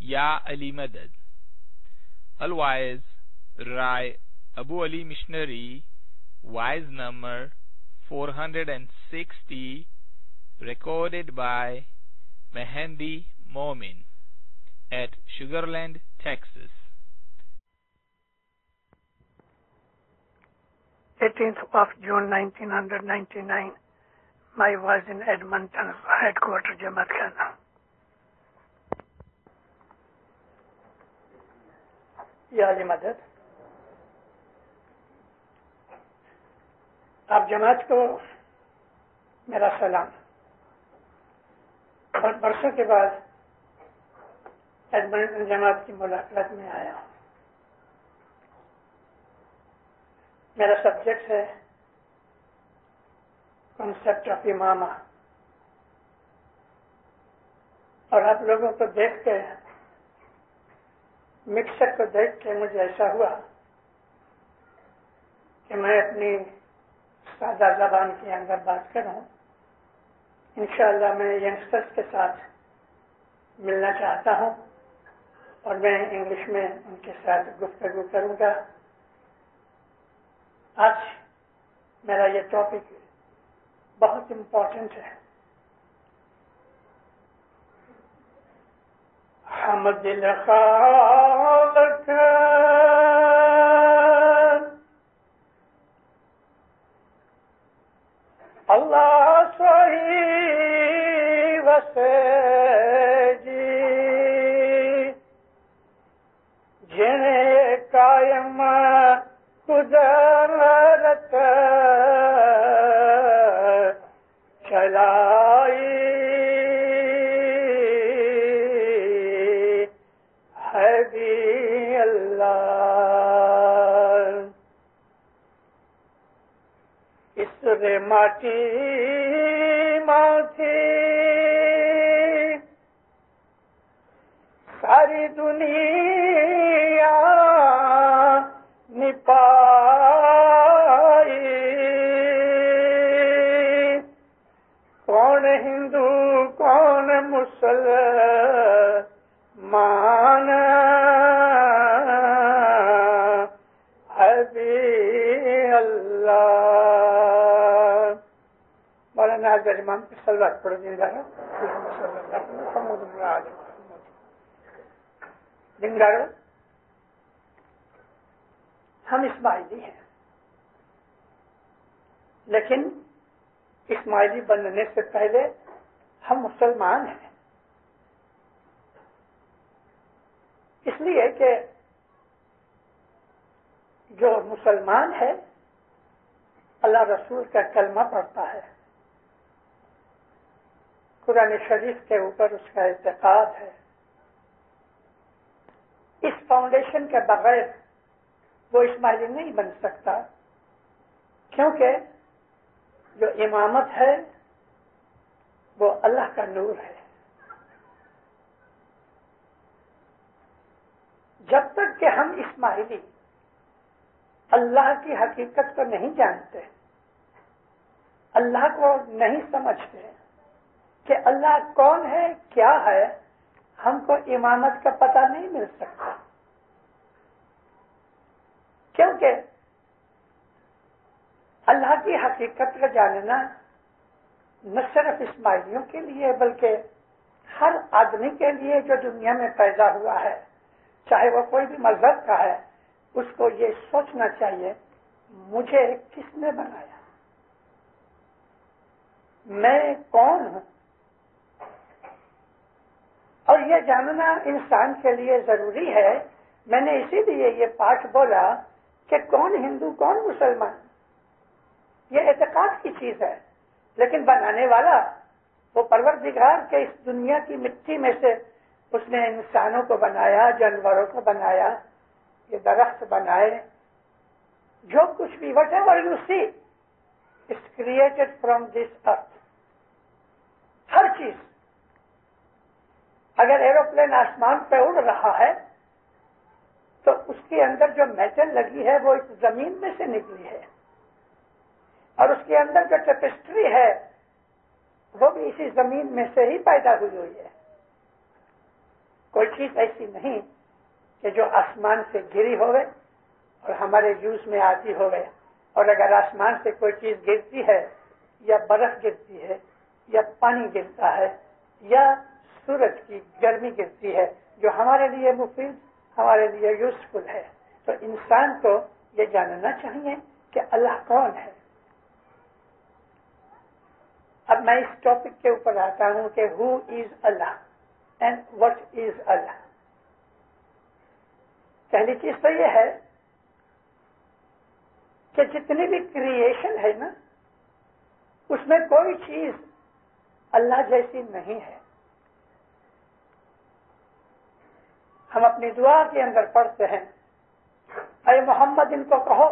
Ya Ali Madad. Otherwise, Rai Abu Ali Missionary, wise number 460, recorded by Mehendi Momin at Sugarland, Texas. 18th of June 1999. I was in Edmonton, headquarters Jamaat Khana. یا علی مدد، آپ جماعت کو میرا سلام. بہت برسوں کے بعد ایڈمنٹن جماعت کی ملاقات میں آیا ہوں. میرا سبجیکٹ ہے کنسپٹ آف امامہ، اور آپ لوگوں کو دیکھ کے، مکسر کو دیکھ کے مجھے ایسا ہوا کہ میں اپنی سادہ زبان کے اندر بات کروں. انشاءاللہ میں ینگسٹرز کے ساتھ ملنا چاہتا ہوں اور میں انگلش میں ان کے ساتھ گفتگو کروں گا. آج میرا یہ ٹاپک بہت امپورٹنٹ ہے. حمد الخالق اللہ صحیح وسے جی جنہیں قائم قدرت چلائی ہے بھی اللہ. اس رے ماٹی ماتھی ساری دنیا نپائی، کون ہندو کون مسلمان ہے بھی اللہ. مولانا اکبر امام کی صلوات پڑھ دینگا دنگارو. ہم اسماعیلی ہیں، لیکن اسماعیلی بننے سے پہلے ہم مسلمان ہیں. اس لیے کہ جو مسلمان ہے اللہ رسول کا کلمہ پڑھتا ہے، قرآن شریف کے اوپر اس کا اعتقاد ہے. اس فاؤنڈیشن کے بغیر وہ اسماعیلی نہیں بن سکتا، کیونکہ جو امامت ہے وہ اللہ کا نور ہے. جب تک کہ ہم اسماعیلی اللہ کی حقیقت کو نہیں جانتے، اللہ کو نہیں سمجھتے کہ اللہ کون ہے کیا ہے، ہم کو امامت کا پتہ نہیں مل سکتا. کیونکہ اللہ کی حقیقت کا جاننا نہ صرف اسماعیلیوں کے لیے بلکہ ہر آدمی کے لیے جو دنیا میں پیدا ہوا ہے، چاہے وہ کوئی بھی مذہب کا ہے، اس کو یہ سوچنا چاہیے مجھے کس نے بنایا، میں کون ہوں. اور یہ جاننا انسان کے لیے ضروری ہے. میں نے اسی لیے یہ پاٹھ بولا کہ کون ہندو کون مسلمان، یہ اعتقاد کی چیز ہے، لیکن بنانے والا وہ پروردگار کے اس دنیا کی مٹی میں سے اس نے انسانوں کو بنایا، جانوروں کو بنایا، یہ درخت بنائے، جو کچھ بھی whatever you see is created from this earth. ہر چیز. اگر ایروپلین آسمان پہ اڑ رہا ہے تو اس کے اندر جو میٹل لگی ہے وہ اس زمین میں سے نکلی ہے، اور اس کے اندر جو ٹیپسٹری ہے وہ بھی اسی زمین میں سے ہی پیدا ہوئی ہے. کوئی چیز ایسی نہیں کہ جو آسمان سے گری ہوئے اور ہمارے یوز میں آتی ہوئے. اور اگر آسمان سے کوئی چیز گرتی ہے یا برف گرتی ہے یا پانی گرتا ہے یا سورج کی گرمی گرتی ہے جو ہمارے لیے مفید ہمارے لیے یوزفل ہے, تو انسان کو یہ جاننا چاہیے کہ اللہ کون ہے. اب میں اس ٹاپک کے اوپر آتا ہوں کہ ہو از اللہ اینڈ وٹ از اللہ. پہلی چیز تو یہ ہے کہ جتنی بھی کریشن ہے نا اس میں کوئی چیز اللہ جیسی نہیں ہے. ہم اپنی دعا کے اندر پڑھتے ہیں اے محمد ان کو کہو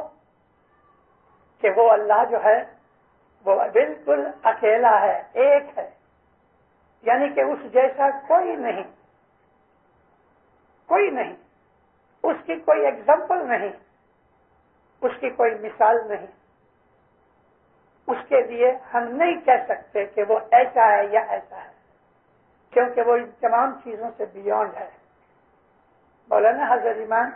کہ وہ اللہ جو ہے وہ بالکل اکیلا ہے, ایک ہے, یعنی کہ اس جیسا کوئی نہیں, کوئی نہیں, اس کی کوئی ایگزامپل نہیں, اس کی کوئی مثال نہیں. اس کے لیے ہم نہیں کہہ سکتے کہ وہ ایسا ہے یا ایسا ہے, کیونکہ وہ ان تمام چیزوں سے بیونڈ ہے. مولانا حضرت امام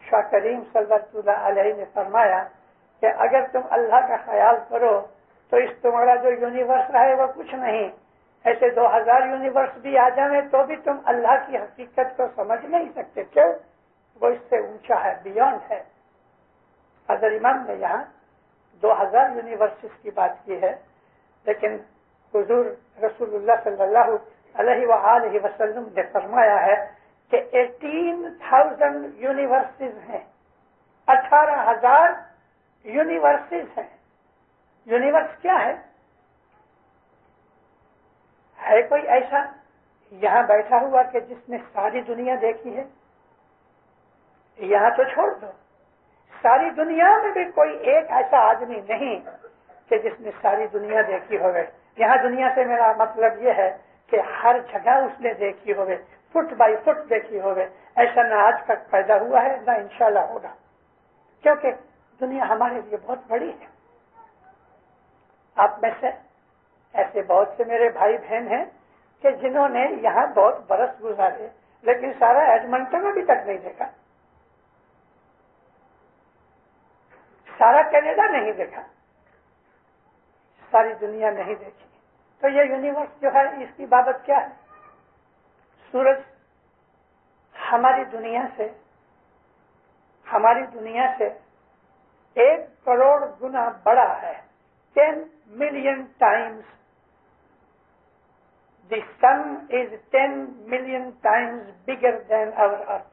شاہ کریم صلی اللہ علیہ نے فرمایا کہ اگر تم اللہ کا خیال کرو تو اس تمہارا جو یونیورس ہے وہ کچھ نہیں, ایسے 2000 یونیورس بھی آ جائیں تو بھی تم اللہ کی حقیقت کو سمجھ نہیں سکتے. کیوں؟ وہ اس سے اونچا ہے, بیونڈ ہے. حضرت امام نے یہاں 2000 یونیورسز کی بات کی ہے, لیکن حضور رسول اللہ صلی اللہ علیہ وآلہ وسلم نے فرمایا ہے کہ 18,000 یونیورسز ہیں, 18,000 یونیورسز ہیں. یونیورس کیا ہے کوئی ایسا یہاں بیٹھا ہوا کہ جس نے ساری دنیا دیکھی ہے؟ یہاں تو چھوڑ دو, ساری دنیا میں بھی کوئی ایک ایسا آدمی نہیں کہ جس نے ساری دنیا دیکھی ہوگی. یہاں دنیا سے میرا مطلب یہ ہے کہ ہر جگہ اس نے دیکھی ہوگی, فٹ بائی فٹ دیکھی ہوگی. ایسا نہ آج تک پیدا ہوا ہے نہ انشاءاللہ ہوگا, کیونکہ دنیا ہمارے لیے بہت بڑی ہے. آپ میں سے ایسے بہت سے میرے بھائی بہن ہیں کہ جنہوں نے یہاں بہت برس گزارے لیکن سارا ایڈمنٹن ابھی تک نہیں دیکھا, سارا کینیڈا نہیں دیکھا, ساری دنیا نہیں دیکھی. تو یہ یونیورس جو ہے اس کی بابت کیا ہے؟ سورج ہماری دنیا سے 1 کروڑ گنا بڑا ہے. 10 million times. The sun is 10 million times bigger than our earth.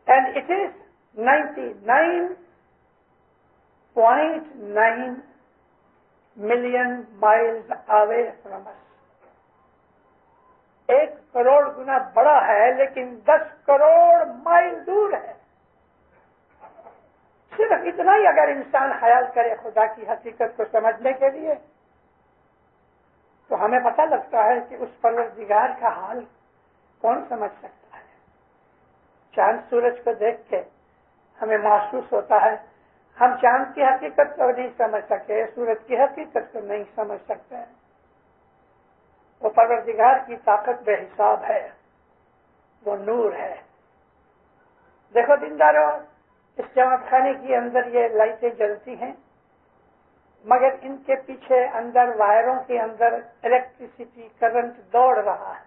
And it is 99.9 million miles away from us. 1 crore گنا بڑا ہے لیکن 10 کروڑ مائل دور ہے. صرف اتنا ہی اگر انسان خیال کرے خدا کی حقیقت کو سمجھنے کے لیے تو ہمیں پتہ لگتا ہے کہ اس پروردگار کا حال کون سمجھ سکتا ہے. چاند سورج کو دیکھ کے ہمیں محسوس ہوتا ہے ہم چاند کی حقیقت کو نہیں سمجھ سکے, سورج کی حقیقت کو نہیں سمجھ سکتے. وہ پروردگار کی طاقت بے حساب ہے, وہ نور ہے. دیکھو دینداروں, اس جماعت خانے کے اندر یہ لائٹیں جلتی ہیں مگر ان کے پیچھے اندر وائروں کے اندر الیکٹریسٹی کرنٹ دوڑ رہا ہے,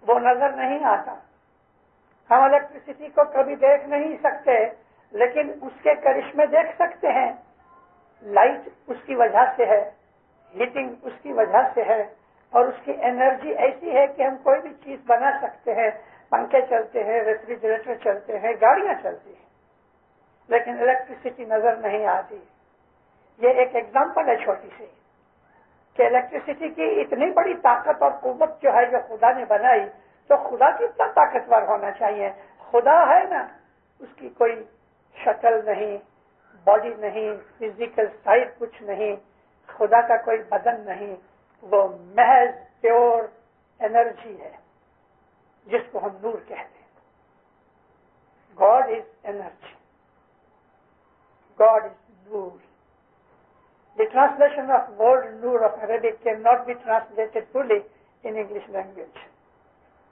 وہ نظر نہیں آتا. ہم الیکٹریسٹی کو کبھی دیکھ نہیں سکتے لیکن اس کے کرشمے دیکھ سکتے ہیں. لائٹ اس کی وجہ سے ہے, ہیٹنگ اس کی وجہ سے ہے, اور اس کی انرجی ایسی ہے کہ ہم کوئی بھی چیز بنا سکتے ہیں. پنکھے چلتے ہیں, ریفریجریٹر چلتے ہیں, گاڑیاں چلتی ہیں, لیکن الیکٹریسٹی نظر نہیں آتی. یہ ایک ایگزامپل ہے چھوٹی سی کہ الیکٹریسٹی کی اتنی بڑی طاقت اور قوت جو ہے جو خدا نے بنائی, تو خدا کتنا طاقتور ہونا چاہیے. خدا ہے نا, اس کی کوئی شکل نہیں, باڈی نہیں, فزیکل سائٹ کچھ نہیں, خدا کا کوئی بدن نہیں, وہ محض پیور انرجی ہے جس کو ہم نور کہتے ہیں. God is energy. God is nur. The translation of word nur of Arabic cannot be translated fully in English language.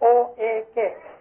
OAK,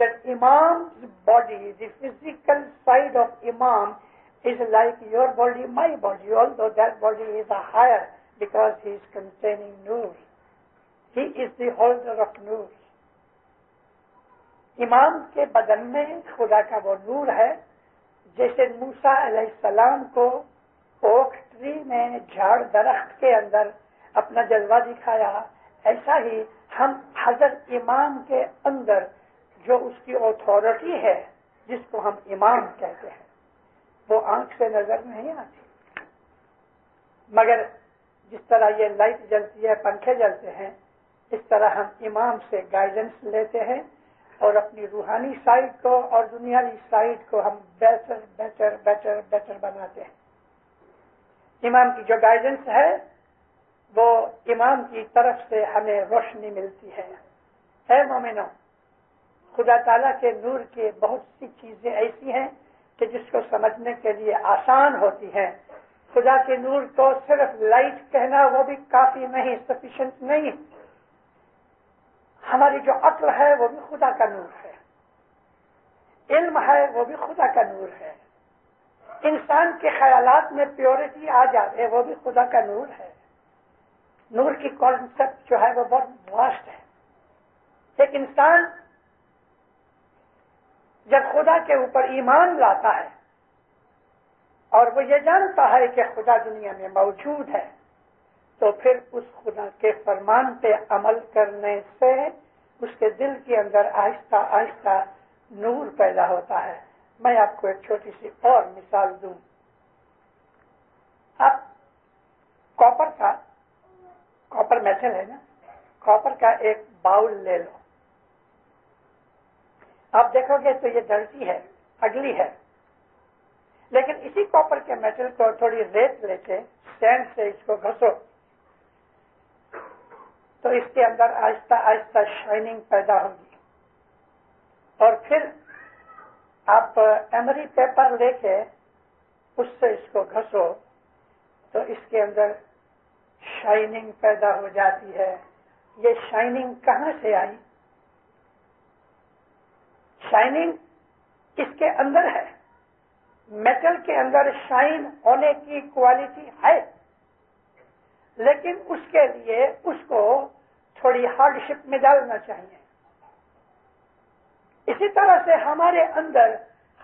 that Imam's body, the physical side of Imam is like your body, my body, although that body is a higher because he is containing nur. He is the holder of nur. امام کے بدن میں خدا کا وہ نور ہے. جیسے موسیٰ علیہ السلام کو اوک ٹری میں جھاڑ درخت کے اندر اپنا جلوہ دکھایا، ایسا ہی ہم حضرت امام کے اندر جو اس کی اتھارٹی ہے، جس کو ہم امام کہتے ہیں، وہ آنکھ سے نظر نہیں آتی، مگر جس طرح یہ لائٹ جلتی ہے، پنکھے جلتے ہیں، اس طرح ہم امام سے گائیڈنس لیتے ہیں اور اپنی روحانی سائڈ کو اور دنیاوی سائڈ کو ہم بہتر بناتے ہیں. امام کی جو گائیڈنس ہے وہ امام کی طرف سے ہمیں روشنی ملتی ہے. اے مومنو، خدا تعالیٰ کے نور کی بہت سی چیزیں ایسی ہیں کہ جس کو سمجھنے کے لیے آسان ہوتی ہیں. خدا کے نور کو صرف لائٹ کہنا وہ بھی کافی نہیں، سفیشینٹ نہیں. ہماری جو عقل ہے وہ بھی خدا کا نور ہے، علم ہے وہ بھی خدا کا نور ہے، انسان کے خیالات میں پیورٹی آ جائے وہ بھی خدا کا نور ہے. نور کی کانسیپٹ جو ہے وہ بہت واسٹ ہے. ایک انسان جب خدا کے اوپر ایمان لاتا ہے اور وہ یہ جانتا ہے کہ خدا دنیا میں موجود ہے، تو پھر اس خدا کے فرمان پہ عمل کرنے سے اس کے دل کے اندر آہستہ آہستہ نور پیدا ہوتا ہے. میں آپ کو ایک چھوٹی سی اور مثال دوں. آپ کاپر میٹل ہے نا، کاپر کا ایک باؤل لے لو. آپ دیکھو گے تو یہ ڈرٹی ہے، اگلی ہے، لیکن اسی کاپر کے میٹل کو تھوڑی ریت لے کے سینڈ سے اس کو گھسو تو اس کے اندر آہستہ آہستہ شائننگ پیدا ہوگی. اور پھر آپ ایمری پیپر لے کے اس سے اس کو گھسو تو اس کے اندر شائننگ پیدا ہو جاتی ہے. یہ شائننگ کہاں سے آئی؟ شائننگ اس کے اندر ہے. میٹل کے اندر شائن ہونے کی کوالٹی ہے، لیکن اس کے لیے اس کو تھوڑی ہارڈ شپ میں ڈالنا چاہیے. اسی طرح سے ہمارے اندر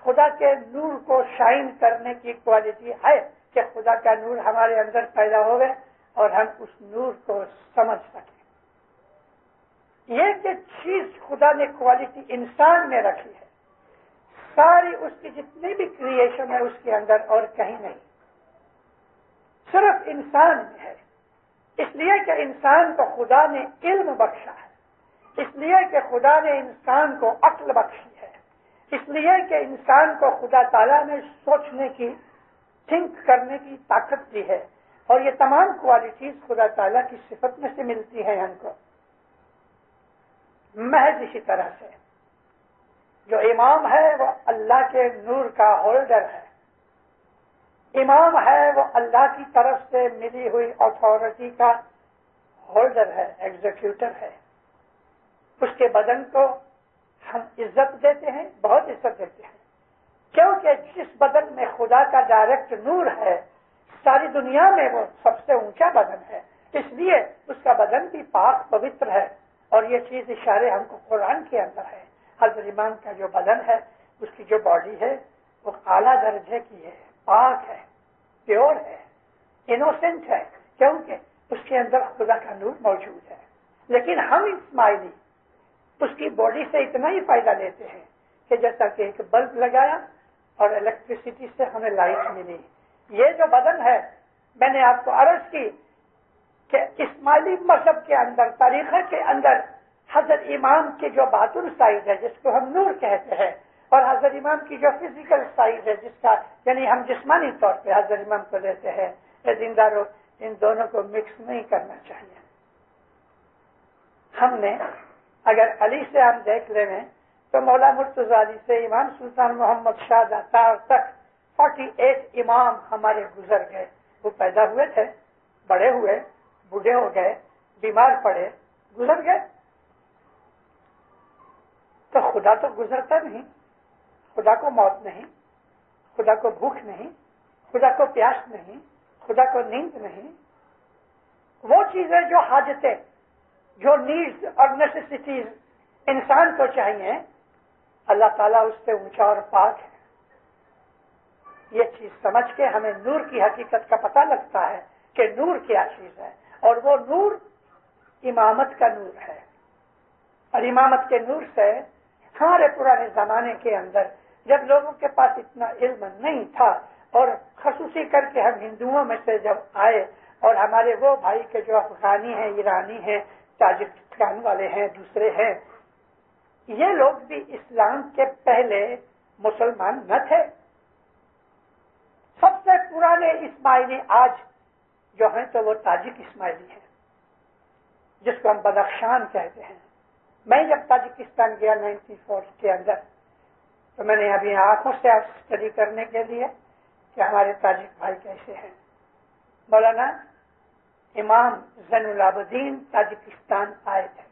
خدا کے نور کو شائن کرنے کی کوالٹی ہے کہ خدا کا نور ہمارے اندر پیدا ہوئے اور ہم اس نور کو سمجھ سکیں. یہ کہ چیز خدا نے کوالٹی انسان میں رکھی ہے، ساری اس کی جتنی بھی کریشن ہے اس کے اندر اور کہیں نہیں، صرف انسان میں ہے. اس لیے کہ انسان کو خدا نے علم بخشا ہے، اس لیے کہ خدا نے انسان کو عقل بخشی ہے، اس لیے کہ انسان کو خدا تعالیٰ نے سوچنے کی، تھنک کرنے کی طاقت دی ہے. اور یہ تمام کوالٹیز خدا تعالیٰ کی صفت میں سے ملتی ہیں ہم کو. محض اسی طرح سے جو امام ہے وہ اللہ کے نور کا ہولڈر ہے. امام ہے وہ اللہ کی طرف سے ملی ہوئی اتھارٹی کا ہولڈر ہے، ایگزیکیوٹر ہے. اس کے بدن کو ہم عزت دیتے ہیں، بہت عزت دیتے ہیں، کیونکہ جس بدن میں خدا کا ڈائریکٹ نور ہے ساری دنیا میں وہ سب سے اونچا بدن ہے. اس لیے اس کا بدن بھی پاک پوتر ہے. اور یہ چیز اشارے ہم کو قرآن کے اندر ہے. حضرت امام کا جو بدن ہے، اس کی جو باڈی ہے وہ اعلیٰ درجے کی ہے، پاک ہے، پیور ہے، انوسنٹ ہے، کیونکہ اس کے اندر خدا کا نور موجود ہے. لیکن ہم اسماعیلی اس کی باڈی سے اتنا ہی فائدہ لیتے ہیں کہ جیسا کہ ایک بلب لگایا اور الیکٹریسٹی سے ہمیں لائٹ ملی. یہ جو بدن ہے، میں نے آپ کو عرض کی کہ اسماعیلی مذہب کے اندر، طریقہ کے اندر حضرت امام کی جو باطن سائڈ ہے جس کو ہم نور کہتے ہیں، اور حضرت امام کی جو فزیکل سائڈ ہے جس کا یعنی ہم جسمانی طور پہ حضرت امام کو لیتے ہیں، زندہ ان دونوں کو مکس نہیں کرنا چاہیے. ہم نے اگر علی سے ہم دیکھ لیں تو مولا مرتضی علی سے امام سلطان محمد شاہ داتار تک 48 امام ہمارے گزر گئے. وہ پیدا ہوئے تھے، بڑے ہوئے، بوڑھے ہو گئے، بیمار پڑے، گزر گئے. تو خدا تو گزرتا نہیں، خدا کو موت نہیں، خدا کو بھوک نہیں، خدا کو پیاس نہیں، خدا کو نیند نہیں. وہ چیزیں جو حاجتیں جو نیڈز اور نیسیسٹیز انسان کو چاہیے، اللہ تعالیٰ اس سے اونچا اور پاک ہے۔ یہ چیز سمجھ کے ہمیں نور کی حقیقت کا پتہ لگتا ہے کہ نور کیا چیز ہے، اور وہ نور امامت کا نور ہے۔ اور امامت کے نور سے ہمارے پرانے زمانے کے اندر جب لوگوں کے پاس اتنا علم نہیں تھا، اور خصوصی کر کے ہم ہندوؤں میں سے جب آئے، اور ہمارے وہ بھائی کے جو افغانی ہیں، ایرانی ہیں، تاجکستان والے ہیں، دوسرے ہیں، یہ لوگ بھی اسلام کے پہلے مسلمان نہ تھے۔ سب سے پرانے اسماعیلی آج جو ہیں تو وہ تاجک اسماعیلی ہیں، جس کو ہم بدخشان کہتے ہیں۔ میں جب تاجکستان گیا 94 کے اندر، تو میں نے ابھی آنکھوں سے اسٹڈی کرنے کے لیے کہ ہمارے تاجک بھائی کیسے ہیں۔ مولانا امام زین العابدین تاجکستان آئے تھے،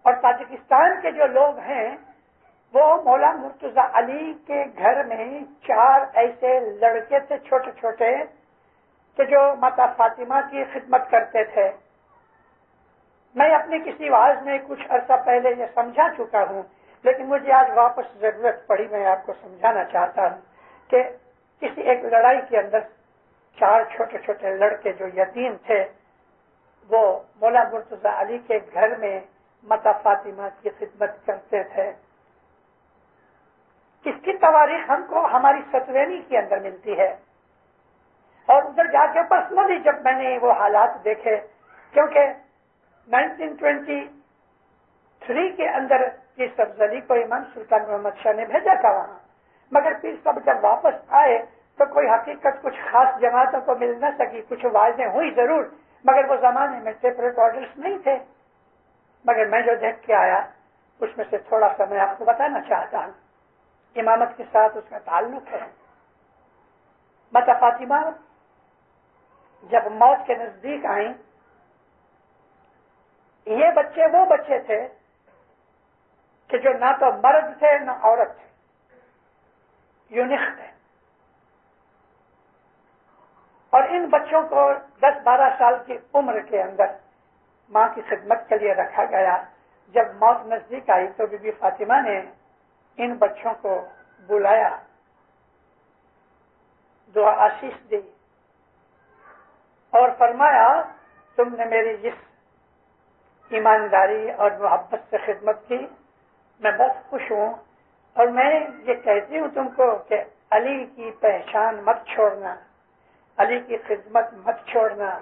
اور تاجکستان کے جو لوگ ہیں وہ مولا مرتضی علی کے گھر میں 4 ایسے لڑکے تھے چھوٹے چھوٹے کہ جو ماتا فاطمہ کی خدمت کرتے تھے۔ میں اپنی کسی واعظ میں کچھ عرصہ پہلے یہ سمجھا چکا ہوں، لیکن مجھے آج واپس ضرورت پڑی، میں آپ کو سمجھانا چاہتا ہوں کہ کسی ایک لڑائی کے اندر 4 چھوٹے چھوٹے لڑکے جو یتیم تھے، وہ مولا مرتضی علی کے گھر میں ماتا فاطمہ کی خدمت کرتے تھے۔ اس کی تواریخ ہم کو ہماری ستوینی کے اندر ملتی ہے، اور ادھر جا کے پرسنلی جب میں نے وہ حالات دیکھے، کیونکہ 1923 کے اندر پیر سبز علی کو امام سلطان محمد شاہ نے بھیجا تھا وہاں، مگر پیر صاحب جب واپس آئے تو کوئی حقیقت کچھ خاص جماعتوں کو مل نہ سکی، کچھ واعظیں ہوئی ضرور، مگر وہ زمانے میں ٹیپ ریکارڈرز نہیں تھے۔ مگر میں جو دیکھ کے آیا اس میں سے تھوڑا سا میں آپ کو بتانا چاہتا ہوں۔ امامت کے ساتھ اس کا تعلق ہے۔ ماتا فاطمہ جب موت کے نزدیک آئیں، یہ بچے وہ بچے تھے کہ جو نہ تو مرد تھے نہ عورت تھے، یونیک تھے، اور ان بچوں کو 10-12 سال کی عمر کے اندر ماں کی خدمت کے لیے رکھا گیا۔ جب موت نزدیک آئی تو بی بی فاطمہ نے ان بچوں کو بلایا، دعا آشیش دی، اور فرمایا تم نے میری جس ایمانداری اور محبت سے خدمت کی میں بہت خوش ہوں، اور میں یہ کہتی ہوں تم کو کہ علی کی پہچان مت چھوڑنا، علی کی خدمت مت چھوڑنا،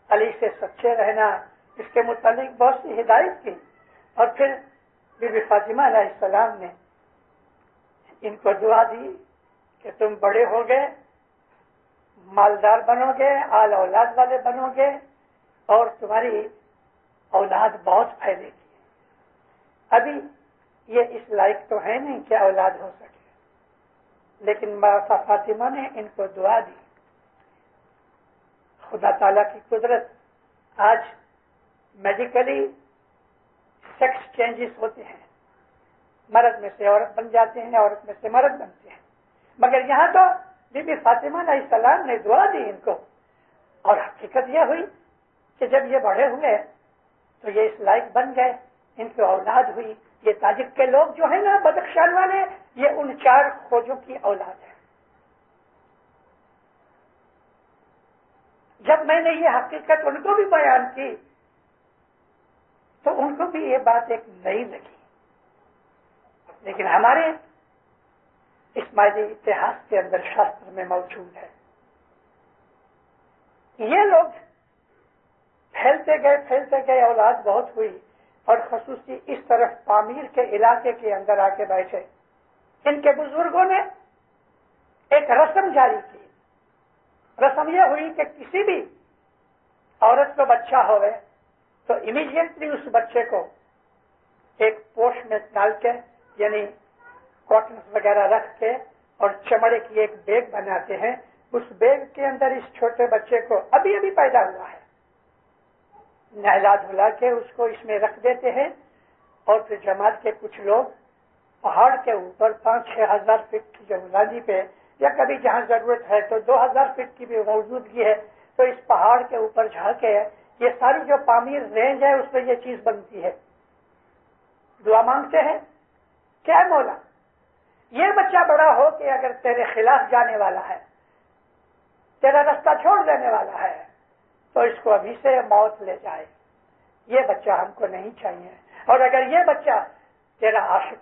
علی سے سچے رہنا۔ اس کے متعلق بہت سی ہدایت کی، اور پھر بی بی فاطمہ علیہ السلام نے ان کو دعا دی کہ تم بڑے ہو گئے، مالدار بنو گے، آل اولاد والے بنو گے، اور تمہاری اولاد بہت پھیلے گی۔ ابھی یہ اس لائق تو ہے نہیں کہ اولاد ہو سکے، لیکن ماتا فاطمہ نے ان کو دعا دی۔ خدا تعالیٰ کی قدرت، آج میڈیکلی سیکس چینجز ہوتے ہیں، مرد میں سے عورت بن جاتے ہیں، عورت میں سے مرد بنتے ہیں، مگر یہاں تو بی بی فاطمہ علیہ السلام نے دعا دی ان کو، اور حقیقت یہ ہوئی کہ جب یہ بڑے ہوئے تو یہ اس لائق بن گئے، ان کی اولاد ہوئی۔ یہ تاجک کے لوگ جو ہیں نا بدخشان والے، یہ ان 4 خوجوں کی اولاد ہے۔ جب میں نے یہ حقیقت ان کو بھی بیان کی تو ان کو بھی یہ بات ایک نئی لگی، لیکن ہمارے اسماعیلی اتہاس کے اندر شاستر میں موجود ہے۔ یہ لوگ پھیلتے گئے، اولاد بہت ہوئی، اور خصوصی اس طرف پامیر کے علاقے کے اندر آ کے بیٹھے۔ ان کے بزرگوں نے ایک رسم جاری کی۔ رسم یہ ہوئی کہ کسی بھی عورت کو بچہ ہوئے تو امیڈیٹلی اس بچے کو ایک پوش میں ڈال کے، یعنی کاٹن وغیرہ رکھ کے، اور چمڑے کی ایک بیگ بناتے ہیں، اس بیگ کے اندر اس چھوٹے بچے کو ابھی پیدا ہوا ہے نہلا دھلا کے اس کو اس میں رکھ دیتے ہیں، اور پھر جماعت کے کچھ لوگ پہاڑ کے اوپر 5-6 ہزار فٹ کی جنگلازی پہ، یا کبھی جہاں ضرورت ہے تو 2000 فٹ کی بھی موجودگی ہے، تو اس پہاڑ کے اوپر جا کے یہ ساری جو پامیر رینج ہے اس پہ یہ چیز بنتی ہے. دعا مانگتے ہیں کیا مولا یہ بچہ بڑا ہو کہ اگر تیرے خلاف جانے والا ہے, تیرا رستہ چھوڑ دینے والا ہے, تو اس کو ابھی سے موت لے جائے. یہ بچہ ہم کو نہیں چاہیے. اور اگر یہ بچہ تیرا عاشق,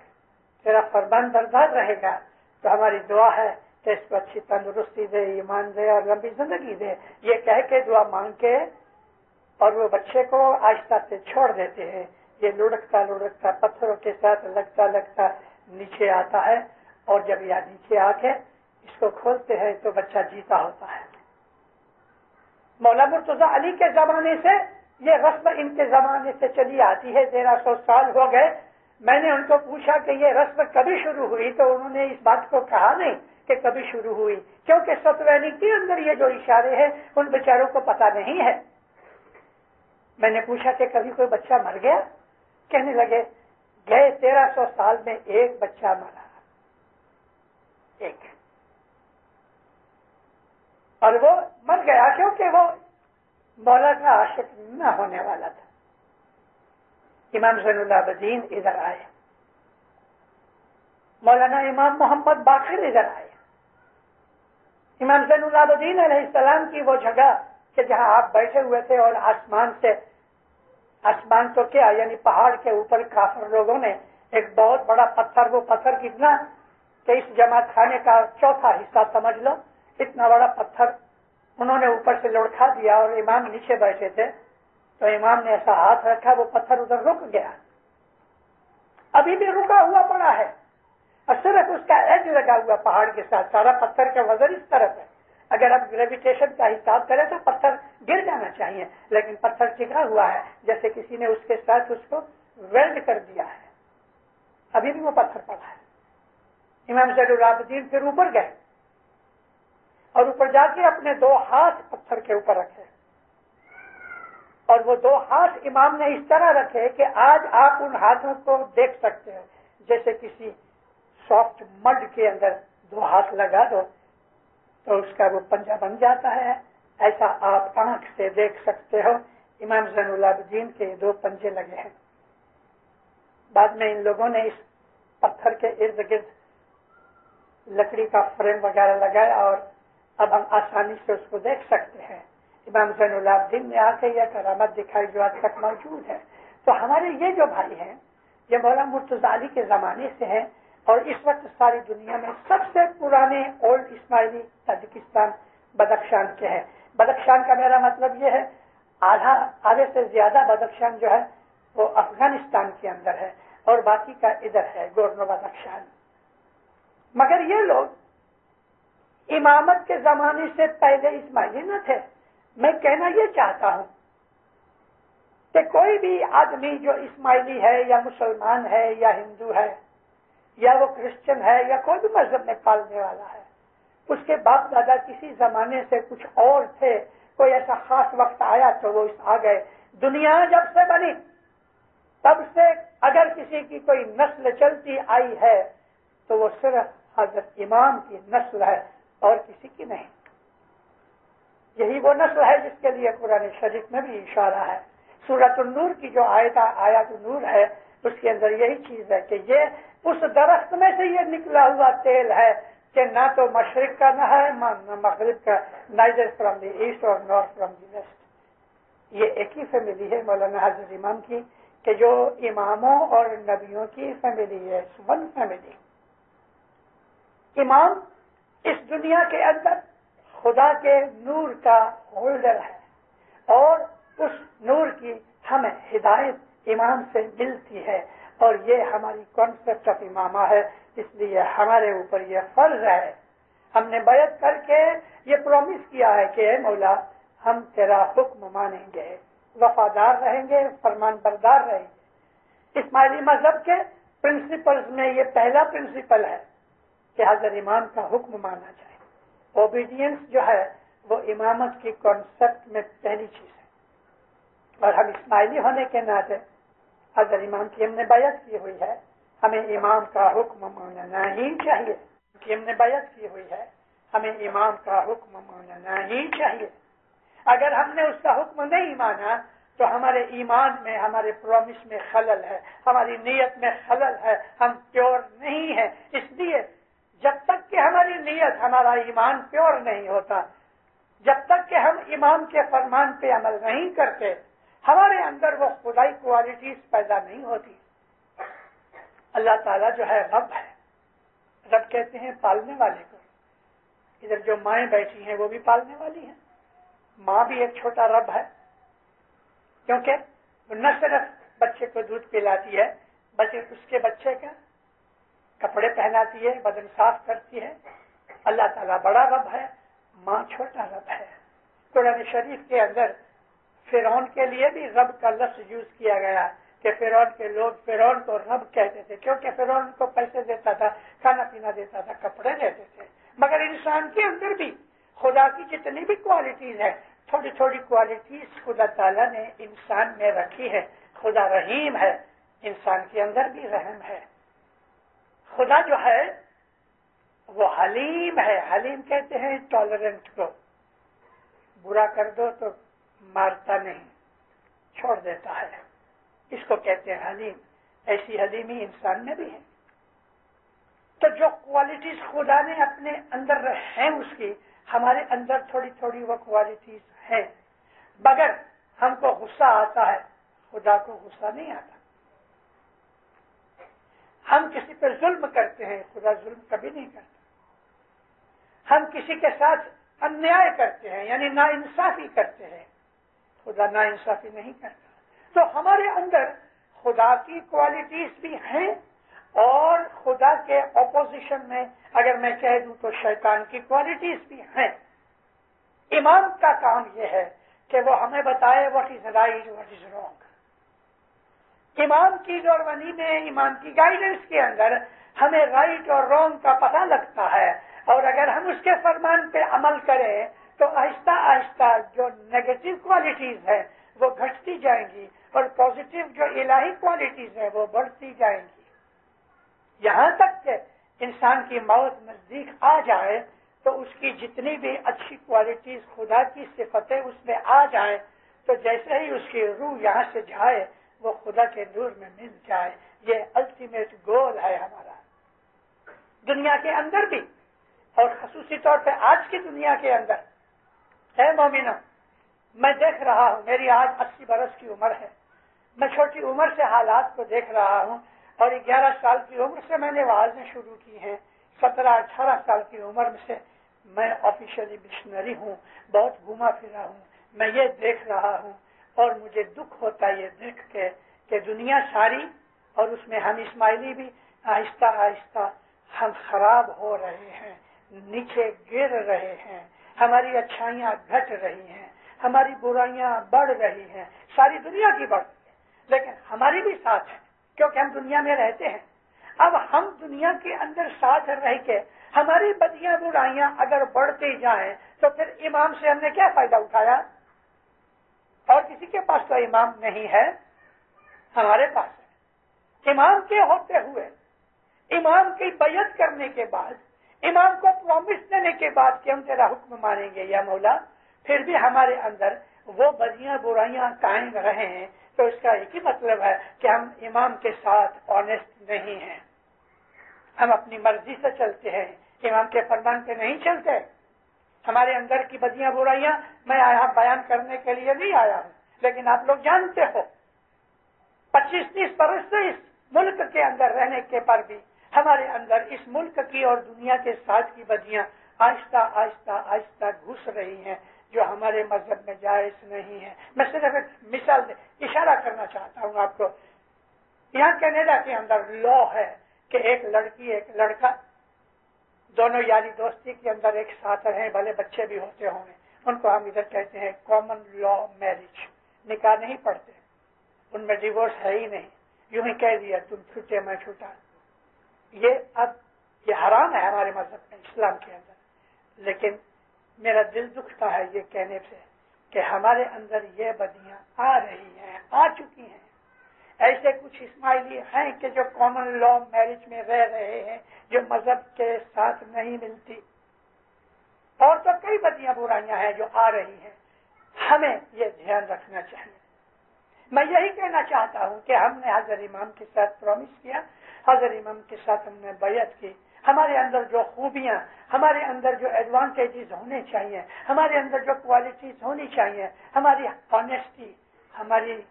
تیرا فرمان بردار رہے گا تو ہماری دعا ہے کہ اس کو اچھی تندرستی دے, ایمان دے اور لمبی زندگی دے. یہ کہہ کے دعا مانگ کے اور وہ بچے کو آہستہ سے چھوڑ دیتے ہیں. یہ لڑکتا لڑکتا پتھروں کے ساتھ لگتا لگتا نیچے آتا ہے, اور جب یہ نیچے آ کے اس کو کھولتے ہیں تو بچہ جیتا ہوتا ہے. مولا مرتضیٰ علی کے زمانے سے یہ رسم ان کے زمانے سے چلی آتی ہے. 1300 سال ہو گئے. میں نے ان کو پوچھا کہ یہ رسم کبھی شروع ہوئی, تو انہوں نے اس بات کو کہا نہیں کہ کبھی شروع ہوئی, کیونکہ ستوینی کے اندر یہ جو اشارے ہیں ان بیچاروں کو پتا نہیں ہے. میں نے پوچھا کہ کبھی کوئی بچہ مر گیا؟ کہنے لگے گئے 1300 سال میں ایک بچہ مرا, ایک, اور وہ مر گیا کیونکہ وہ مولا کا عاشق نہ ہونے والا تھا. امام زین العابدین ادھر آئے, مولانا امام محمد باقر ادھر آئے. امام زین العابدین علیہ السلام کی وہ جگہ کہ جہاں آپ بیٹھے ہوئے تھے, اور آسمان تو کیا یعنی پہاڑ کے اوپر کافر لوگوں نے ایک بہت بڑا پتھر, وہ پتھر کتنا کہ اس جماعت خانے کا چوتھا حصہ سمجھ لو, اتنا بڑا پتھر انہوں نے اوپر سے لڑکا دیا, اور امام نیچے بیٹھے تھے تو امام نے ایسا ہاتھ رکھا, وہ پتھر ادھر رک گیا, ابھی بھی رکا ہوا پڑا ہے, اور صرف اس کا ایج لگا ہوا پہاڑ کے ساتھ. سارا پتھر کا وزن اس طرف ہے. اگر آپ گریویٹیشن کا حساب کریں تو پتھر گر جانا چاہیے, لیکن پتھر ٹکا ہوا ہے جیسے کسی نے اس کے ساتھ اس کو ویلڈ کر دیا ہے, ابھی بھی وہ پتھر پڑا ہے. امام زین العابدین پھر اوپر گئے, اور اوپر جا کے اپنے 2 ہاتھ پتھر کے اوپر رکھے, اور وہ 2 ہاتھ امام نے اس طرح رکھے کہ آج آپ ان ہاتھوں کو دیکھ سکتے ہیں جیسے کسی سافٹ مڈ کے اندر 2 ہاتھ لگا دو تو اس کا وہ پنجہ بن جاتا ہے, ایسا آپ آنکھ سے دیکھ سکتے ہو. امام زین العابدین کے 2 پنجے لگے ہیں. بعد میں ان لوگوں نے اس پتھر کے ارد گرد لکڑی کا فریم وغیرہ لگایا, اور اب ہم آسانی سے اس کو دیکھ سکتے ہیں. امام زین العابدین نے آ کے یہ کرامت دکھائی جو آج تک موجود ہے. تو ہمارے یہ جو بھائی ہیں یہ مولانا مرتضیٰ علی کے زمانے سے ہیں, اور اس وقت ساری دنیا میں سب سے پرانے اولڈ اسماعیلی تاجکستان بدخشان کے ہیں. بدخشان کا میرا مطلب یہ ہے آدھے سے زیادہ بدخشان جو ہے وہ افغانستان کے اندر ہے, اور باقی کا ادھر ہے گورنو بدخشان. مگر یہ لوگ امامت کے زمانے سے پہلے اسماعیلی نہ تھے. میں کہنا یہ چاہتا ہوں کہ کوئی بھی آدمی جو اسماعیلی ہے یا مسلمان ہے یا ہندو ہے یا وہ کرسچن ہے یا کوئی بھی مذہب میں پالنے والا ہے, اس کے باپ دادا کسی زمانے سے کچھ اور تھے, کوئی ایسا خاص وقت آیا تو وہ آ گئے. دنیا جب سے بنی تب سے اگر کسی کی کوئی نسل چلتی آئی ہے تو وہ صرف حضرت امام کی نسل ہے اور کسی کی نہیں. یہی وہ نسل ہے جس کے لیے قرآن شریف میں بھی اشارہ ہے. سورۃ النور کی جو آیات النور ہے اس کے اندر یہی چیز ہے کہ یہ اس درخت میں سے یہ نکلا ہوا تیل ہے کہ نہ تو مشرق کا نہ ہے نہ مغرب کا, نائدر فرام دی ایسٹ اور نارتھ فرام دی ویسٹ. یہ ایک ہی فیملی ہے مولانا حضرت امام کی کہ جو اماموں اور نبیوں کی فیملی ہے, ون فیملی. امام اس دنیا کے اندر خدا کے نور کا ہولڈر ہے اور اس نور کی ہمیں ہدایت امام سے ملتی ہے اور یہ ہماری کانسیپٹ آف امامہ ہے. اس لیے ہمارے اوپر یہ فرض ہے, ہم نے بیعت کر کے یہ پرومس کیا ہے کہ اے مولا ہم تیرا حکم مانیں گے, وفادار رہیں گے, فرمان بردار رہیں گے. اسماعیلی مذہب کے پرنسپلز میں یہ پہلا پرنسپل ہے کہ حضرت امام کا حکم ماننا چاہیے. اوبیڈینس جو ہے وہ امامت کی کانسیپٹ میں پہلی چیز ہے, اور ہم اسماعیلی ہونے کے ناطے حضرت امام کی ہم نے بیعت کی ہوئی ہے, ہمیں امام کا حکم ماننا ہی چاہیے. کہ ہم نے بیعت کی ہوئی ہے, ہمیں امام کا حکم ماننا ہی چاہیے. اگر ہم نے اس کا حکم نہیں مانا تو ہمارے ایمان میں، ہمارے پرومس میں خلل ہے، ہماری نیت میں خلل ہے، ہم پیور نہیں ہیں. اس لیے جب تک کہ ہماری نیت، ہمارا ایمان پیور نہیں ہوتا، جب تک کہ ہم امام کے فرمان پہ عمل نہیں کرتے، ہمارے اندر وہ خدائی کوالٹیز پیدا نہیں ہوتی. اللہ تعالیٰ جو ہے رب ہے. رب کہتے ہیں پالنے والے کو. ادھر جو مائیں بیٹھی ہیں وہ بھی پالنے والی ہیں. ماں بھی ایک چھوٹا رب ہے، کیونکہ وہ نہ صرف بچے کو دودھ پلاتی ہے بلکہ اس کے بچے کا کپڑے پہناتی ہے، بدن صاف کرتی ہے. اللہ تعالیٰ بڑا رب ہے، ماں چھوٹا رب ہے. قرآن شریف کے اندر فرعون کے لیے بھی رب کا لفظ یوز کیا گیا کہ فرعون کے لوگ فرعون کو رب کہتے تھے، کیونکہ فرعون کو پیسے دیتا تھا، کھانا پینا دیتا تھا، کپڑے دیتے تھے. مگر انسان کے اندر بھی خدا کی جتنی بھی کوالٹیز ہیں، تھوڑی تھوڑی کوالٹیز خدا تعالیٰ نے انسان میں رکھی ہے. خدا رحیم ہے، انسان کے اندر بھی رحم ہے. خدا جو ہے وہ حلیم ہے. حلیم کہتے ہیں ٹالرنٹ کو. برا کر دو تو مارتا نہیں، چھوڑ دیتا ہے. اس کو کہتے ہیں حلیم. ایسی حلیمی انسان میں بھی ہے. تو جو کوالٹیز خدا نے اپنے اندر ہیں اس کی، ہمارے اندر تھوڑی تھوڑی وہ کوالٹیز ہیں. مگر ہم کو غصہ آتا ہے، خدا کو غصہ نہیں آتا. ہم کسی پر ظلم کرتے ہیں، خدا ظلم کبھی نہیں کرتا. ہم کسی کے ساتھ انیائے کرتے ہیں، یعنی ناانصافی کرتے ہیں، خدا ناانصافی نہیں کرتا. تو ہمارے اندر خدا کی کوالٹیز بھی ہیں، اور خدا کے اپوزیشن میں اگر میں کہہ دوں تو شیطان کی کوالٹیز بھی ہیں. امام کا کام یہ ہے کہ وہ ہمیں بتائے what is right, what is wrong. امام کی زوربانی میں، امام کی گائیڈنس کے اندر ہمیں رائٹ اور رانگ کا پتہ لگتا ہے. اور اگر ہم اس کے فرمان پہ عمل کریں تو آہستہ آہستہ جو نیگیٹو کوالٹیز ہیں وہ گھٹتی جائیں گی، اور پازیٹیو جو الہی کوالٹیز ہیں وہ بڑھتی جائیں گی. یہاں تک کہ انسان کی موت نزدیک آ جائے تو اس کی جتنی بھی اچھی کوالٹیز، خدا کی صفتیں اس میں آ جائیں، تو جیسے ہی اس کی روح یہاں سے جائے وہ خدا کے نور میں مل جائے. یہ الٹیمیٹ گول ہے ہمارا. دنیا کے اندر بھی، اور خصوصی طور پہ آج کی دنیا کے اندر. اے مومنو، میں دیکھ رہا ہوں، میری آج 80 برس کی عمر ہے. میں چھوٹی عمر سے حالات کو دیکھ رہا ہوں، اور 11 سال کی عمر سے میں نے وعظیں شروع کی ہیں. 17-18 سال کی عمر سے میں آفیشلی مشنری ہوں، بہت گھوما پھرا ہوں. میں یہ دیکھ رہا ہوں، اور مجھے دکھ ہوتا ہے یہ دیکھ کے کہ دنیا ساری، اور اس میں ہم اسماعیلی بھی، آہستہ آہستہ ہم خراب ہو رہے ہیں، نیچے گر رہے ہیں. ہماری اچھائیاں گھٹ رہی ہیں، ہماری برائیاں بڑھ رہی ہیں. ساری دنیا کی بڑھ رہی ہے، لیکن ہماری بھی ساتھ ہے، کیونکہ ہم دنیا میں رہتے ہیں. اب ہم دنیا کے اندر ساتھ رہ کے ہماری بدیاں برائیاں اگر بڑھتی جائیں تو پھر امام سے ہم نے کیا فائدہ اٹھایا؟ اور کسی کے پاس تو امام نہیں ہے، ہمارے پاس ہے. امام کے ہوتے ہوئے، امام کی بیعت کرنے کے بعد، امام کو پرومس دینے کے بعد کہ ہم تیرا حکم مانیں گے یا مولا، پھر بھی ہمارے اندر وہ بدیاں برائیاں قائم رہے ہیں، تو اس کا ایک ہی مطلب ہے کہ ہم امام کے ساتھ آنےسٹ نہیں ہیں. ہم اپنی مرضی سے چلتے ہیں، امام کے فرمان پہ نہیں چلتے. ہمارے اندر کی بدیاں برائیاں میں یہاں بیان کرنے کے لیے نہیں آیا ہوں، لیکن آپ لوگ جانتے ہو 25-30 برس سے اس ملک کے اندر رہنے کے پر بھی ہمارے اندر اس ملک کی اور دنیا کے ساتھ کی بدیاں آہستہ آہستہ آہستہ گھس رہی ہیں، جو ہمارے مذہب میں جائز نہیں ہے. میں صرف ایک مثال اشارہ کرنا چاہتا ہوں آپ کو. یہاں کینیڈا کے اندر لا ہے کہ ایک لڑکی ایک لڑکا دونوں یاری دوستی کے اندر ایک ساتھ رہیں، بھلے بچے بھی ہوتے ہوں گے. ان کو ہم ادھر کہتے ہیں کامن لا میرج. نکاح نہیں پڑھتے، ان میں ڈیورس ہے ہی نہیں، یوں ہی کہہ دیا تم چھوٹے میں چھوٹا. یہ حرام ہے ہمارے مذہب میں، اسلام کے اندر. لیکن میرا دل دکھتا ہے یہ کہنے سے کہ ہمارے اندر یہ بدیاں آ رہی ہیں، آ چکی ہیں. ایسے کچھ اسماعیلی ہیں کہ جو کامن لا میرج میں رہ رہے ہیں، جو مذہب کے ساتھ نہیں ملتی. اور تو کئی بدیاں برائیاں ہیں جو آ رہی ہیں. ہمیں یہ دھیان رکھنا چاہیے. میں یہی کہنا چاہتا ہوں کہ ہم نے حضرت امام کے ساتھ پرومس کیا, حضرت امام کے ساتھ ہم نے بیعت کی. ہمارے اندر جو خوبیاں, ہمارے اندر جو ایڈوانٹیجز ہونے چاہیے, ہمارے اندر جو کوالٹیز ہونی چاہیے, ہماری آنیسٹی, ہماری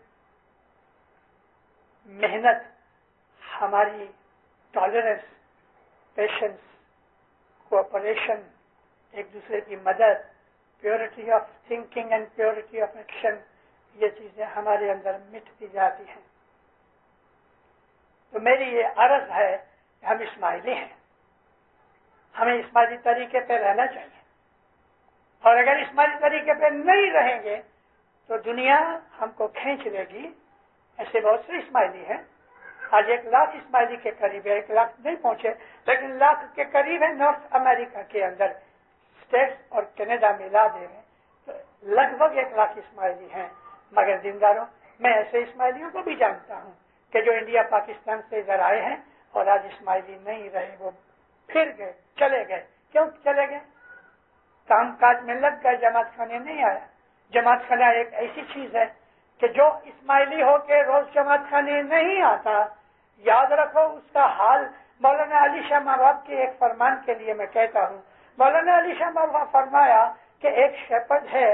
محنت, ہماری ٹالرنس, پیشنس, کوآپریشن, ایک دوسرے کی مدد, purity of thinking and purity of action, یہ چیزیں ہمارے اندر مٹتی جاتی ہیں. تو میری یہ عرض ہے کہ ہم اسماعیلی ہیں, ہمیں اسماعیلی طریقے پہ رہنا چاہیے, اور اگر اسماعیلی طریقے پہ نہیں رہیں گے تو دنیا ہم کو کھینچ لے گی. ایسے بہت سے اسماعیلی ہیں, آج 1 لاکھ اسماعیلی کے قریب ہے, 1 لاکھ نہیں پہنچے لیکن لاکھ کے قریب ہے. نارتھ امریکہ کے اندر اسٹیٹس اور کینیڈا ملا دے رہے تو لگ بھگ 1 لاکھ اسماعیلی ہیں. مگر دینداروں, میں ایسے اسماعیلیوں کو بھی جانتا ہوں کہ جو انڈیا پاکستان سے ادھر آئے ہیں اور آج اسماعیلی نہیں رہے, وہ پھر گئے, چلے گئے. کیوں چلے گئے؟ کام کاج میں لگ گئے, جماعت خانے نہیں آیا. جماعت خانہ ایک ایسی چیز ہے کہ جو اسماعیلی ہو کے روز جماعت خانے نہیں آتا, یاد رکھو اس کا حال. مولانا علی شاہ ماباب کے ایک فرمان کے لیے میں کہتا ہوں, مولانا علی شاہ ماباب فرمایا کہ ایک شیپرڈ ہے,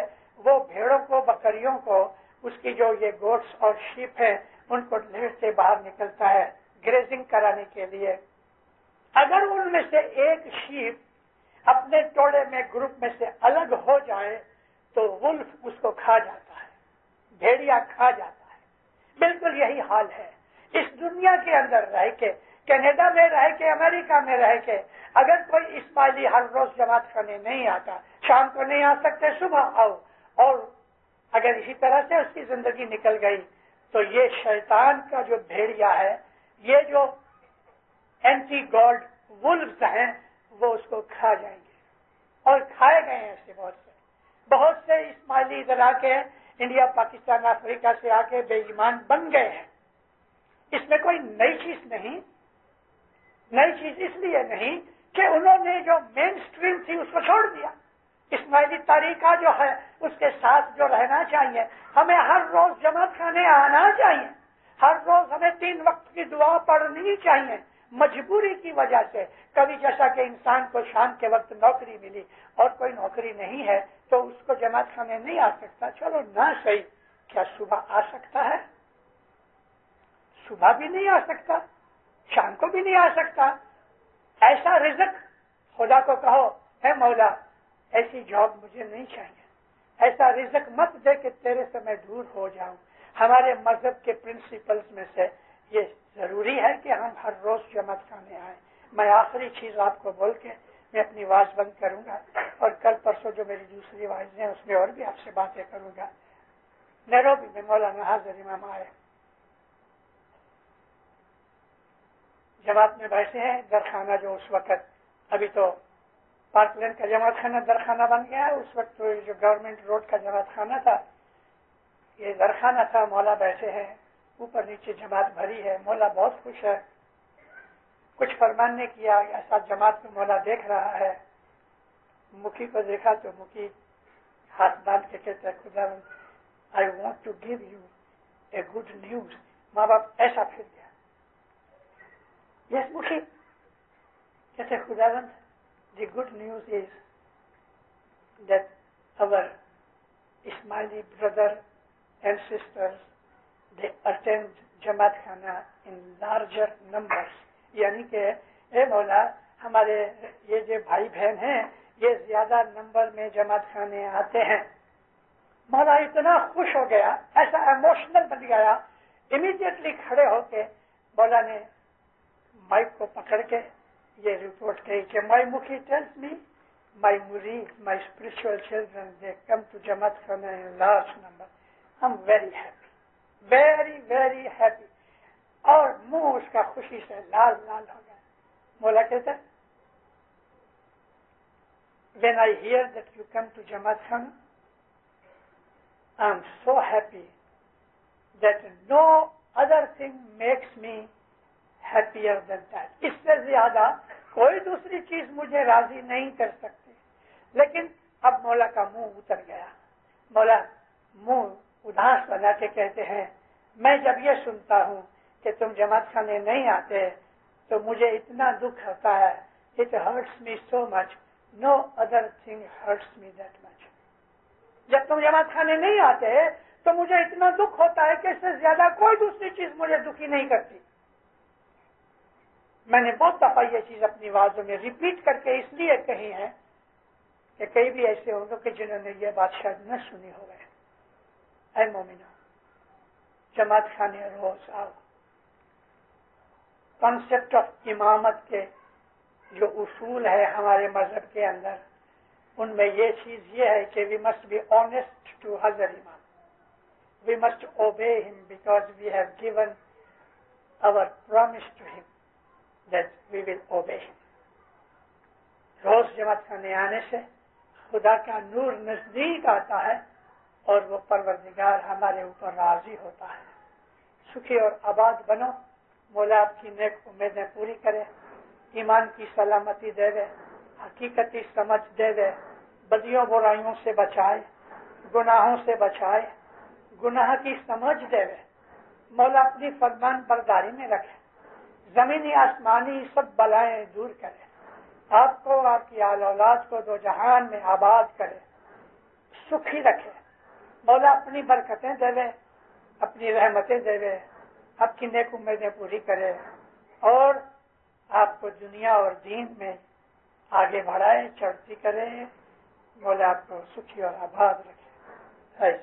وہ بھیڑوں کو, بکریوں کو, اس کی جو یہ گوٹس اور شیپ ہیں ان کو لیٹ سے باہر نکلتا ہے گریزنگ کرانے کے لیے. اگر ان میں سے ایک شیپ اپنے ٹوڑے میں, گروپ میں سے الگ ہو جائے تو ولف اس کو کھا جاتا ہے, بھیڑیا کھا جاتا ہے. بالکل یہی حال ہے اس دنیا کے اندر رہ کے, کینیڈا میں رہ کے, امریکہ میں رہ کے. اگر کوئی اسماعیلی ہر روز جماعت خانے نہیں آتا, شام کو نہیں آ سکتے, صبح آؤ, اور اگر اسی طرح سے اس کی زندگی نکل گئی تو یہ شیطان کا جو بھیڑیا ہے, یہ جو اینٹی گاڈ ولفز ہیں, وہ اس کو کھا جائیں گے. اور کھائے گئے ہیں ایسے بہت سے اسماعیلی ادھر آ کے انڈیا, پاکستان, افریقہ سے آ کے بے ایمان بن گئے ہیں. اس میں کوئی نئی چیز نہیں. نئی چیز اس لیے نہیں کہ انہوں نے جو مین سٹریم تھی اس کو چھوڑ دیا. اسماعیلی طریقہ جو ہے اس کے ساتھ جو رہنا چاہیے. ہمیں ہر روز جماعت خانے آنا چاہیے, ہر روز ہمیں 3 وقت کی دعا پڑھنی چاہیے. مجبوری کی وجہ سے, کبھی جیسا کہ انسان کو شام کے وقت نوکری ملی اور کوئی نوکری نہیں ہے تو اس کو جماعت خانے نہیں آ سکتا. چلو نہ صحیح, کیا صبح آ سکتا ہے؟ صبح بھی نہیں آ سکتا, شام کو بھی نہیں آ سکتا. ایسا رزق خدا کو کہو, اے مولا ایسی جاب مجھے نہیں چاہیے, ایسا رزق مت دے کہ تیرے سے میں دور ہو جاؤں. ہمارے مذہب کے پرنسپلز میں سے یہ ضروری ہے کہ ہم ہر روز جماعت خانے آئیں. میں آخری چیز آپ کو بول کے میں اپنی آواز بند کروں گا, اور کل پرسوں جو میری دوسری آواز ہیں اس میں اور بھی آپ سے باتیں کروں گا. نیروبی میں مولانا حاضر امام آئے, جماعت میں بیٹھے ہیں. درخانہ جو اس وقت, ابھی تو پارک لین کا جماعت خانہ درخانہ بن گیا ہے, اس وقت تو جو گورنمنٹ روڈ کا جماعت خانہ تھا یہ درخانہ تھا. مولا بیٹھے ہیں, اوپر نیچے جماعت بھری ہے. مولا بہت خوش ہے, کچھ فرمان نے کیا. ایسا جماعت میں مولا دیکھ رہا ہے. مکھی کو دیکھا تو مکھی ہاتھ باندھ کے کہتے ہیں, خدا I want to give you a good news. ماں باپ ایسا پھر گیا. یس مکھی کہتے خداوند, the good news is that our Ismaili brother and sisters, they attend Jamaat Khana in larger numbers. یعنی کہ اے مولا ہمارے یہ جو بھائی بہن ہیں یہ زیادہ نمبر میں جماعت خانے آتے ہیں. مولا اتنا خوش ہو گیا, ایسا ایموشنل بن گیا, امیڈیٹلی کھڑے ہو کے مولا نے مائک کو پکڑ کے یہ رپورٹ کہی کہ مائی مکھی tells me my murid, my spiritual children, they come to jamat khana in large number. I am very happy, very very happy. اور منہ اس کا خوشی سے لال لال ہو گیا. مولا کہتا ہے when I hear that you come to Jamaat Khana, I am so happy that no other thing makes me happier than that. اس سے زیادہ کوئی دوسری چیز مجھے راضی نہیں کر سکتی. لیکن اب مولا کا منہ اتر گیا. مولا منہ اداس بنا کے کہتے ہیں میں جب یہ سنتا ہوں کہ تم جماعت خانے نہیں آتے تو مجھے اتنا دکھ ہوتا ہے. It hurts me so much. No other thing hurts me that much. جب تم جماعت خانے نہیں آتے تو مجھے اتنا دکھ ہوتا ہے کہ اس سے زیادہ کوئی دوسری چیز مجھے دکھی نہیں کرتی. میں نے بہت دفعہ یہ چیز اپنی آوازوں میں ریپیٹ کر کے اس لیے کہی ہے کہ کئی بھی ایسے ہوں گے کہ جنہوں نے یہ بات شاید نہ سنی ہو گئے. اے مومنہ جماعت خانے روز آؤ. کانسیپٹ آف امامت کے جو اصول ہے ہمارے مذہب کے اندر ان میں یہ چیز یہ ہے کہ we must be honest to Hazar Imam. We must obey him because we have given our promise to him that we will obey him. روز جماعت خانے آنے سے خدا کا نور نزدیک آتا ہے اور وہ پروردگار ہمارے اوپر راضی ہوتا ہے. سکھی اور آباد بنو. مولا آپ کی نیک امیدیں پوری کرے. ایمان کی سلامتی دے دے. حقیقتی سمجھ دے دے. بدیوں برائیوں سے بچائے. گناہوں سے بچائے. گناہ کی سمجھ دے دے. مولا اپنی فرمان برداری میں رکھے. زمینی آسمانی سب بلائیں دور کرے. آپ کو آپ کی آل اولاد کو دو جہان میں آباد کرے. سکھی رکھے. مولا اپنی برکتیں دے دے. اپنی رحمتیں دے دے. آپ کی نیک امیدیں پوری کرے اور آپ کو دنیا اور دین میں آگے بڑھائے چڑھتی کرے. مولا آپ کو سکھی اور آباد رکھے.